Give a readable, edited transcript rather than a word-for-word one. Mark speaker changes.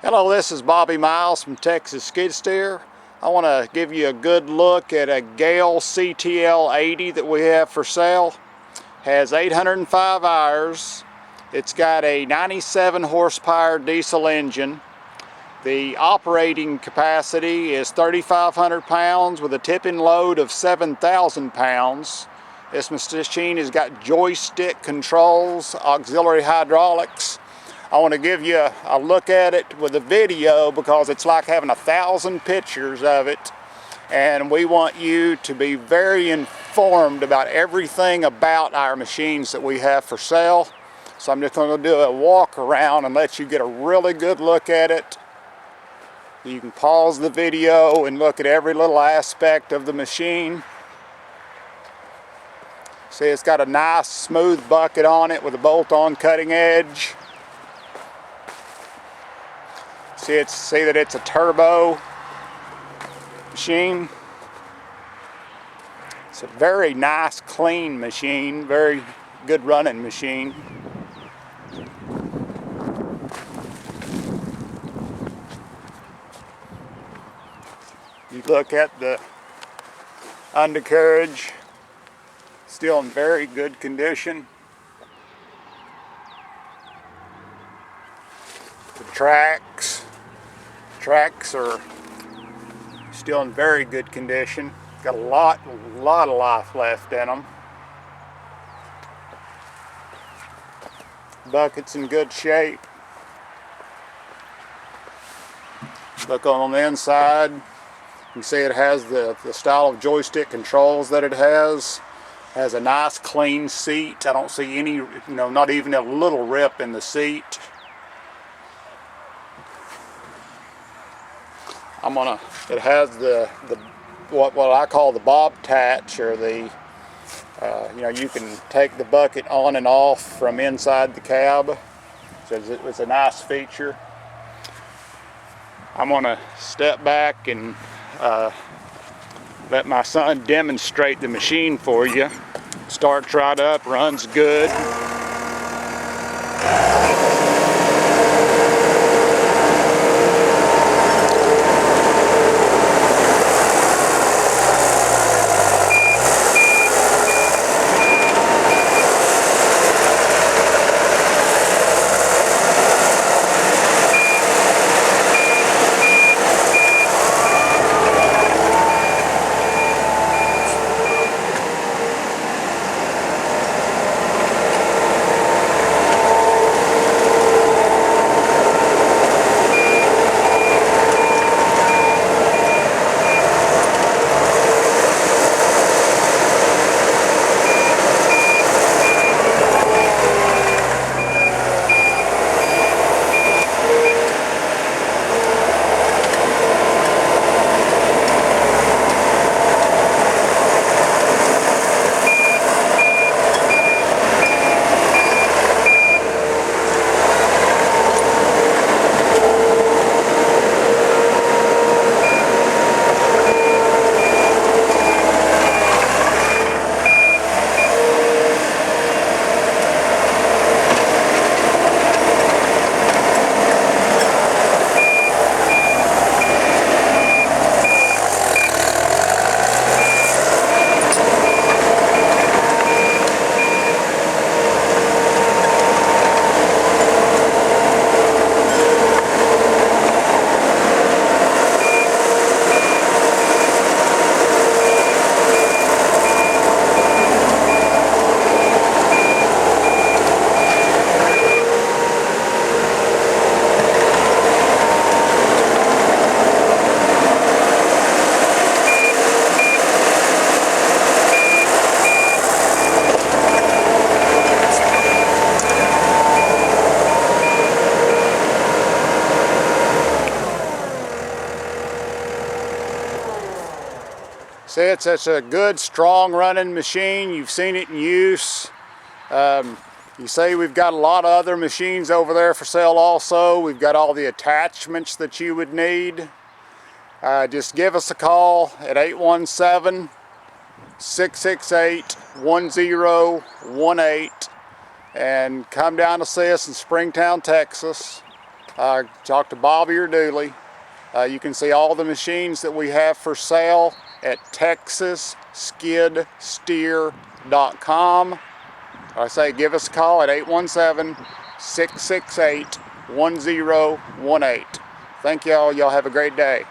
Speaker 1: Hello, this is Bobby Miles from Texas Skid Steer. I want to give you a good look at a Gehl CTL80 that we have for sale. Has 805 hours. It's got a 97 horsepower diesel engine. The operating capacity is 3,500 pounds with a tipping load of 7,000 pounds. This machine has got joystick controls, auxiliary hydraulics. I want to give you a look at it with a video because it's like having 1,000 pictures of it, and we want you to be very informed about everything about our machines that we have for sale. So I'm just going to do a walk around and let you get a really good look at it. You can pause the video and look at every little aspect of the machine. See, it's got a nice smooth bucket on it with a bolt-on cutting edge. See that it's a turbo machine. It's a very nice, clean machine, very good running machine. You look at the undercarriage, still in very good condition. The tracks are still in very good condition. Got a lot of life left in them. Bucket's in good shape. Look on the inside. You can see it has the style of joystick controls that it has. Has a nice clean seat. I don't see any, not even a little rip in the seat. It has what I call the bob attach, or the you can take the bucket on and off from inside the cab. So it's a nice feature. I'm gonna step back and let my son demonstrate the machine for you. Starts right up, runs good. See, it's a good, strong running machine. You've seen it in use. You see we've got a lot of other machines over there for sale also. We've got all the attachments that you would need. Just give us a call at 817-668-1018 and come down to see us in Springtown, Texas. Talk to Bobby or Dooley. You can see all the machines that we have for sale at texasskidsteer.com. I say give us a call at 817-668-1018. Thank y'all. Y'all have a great day.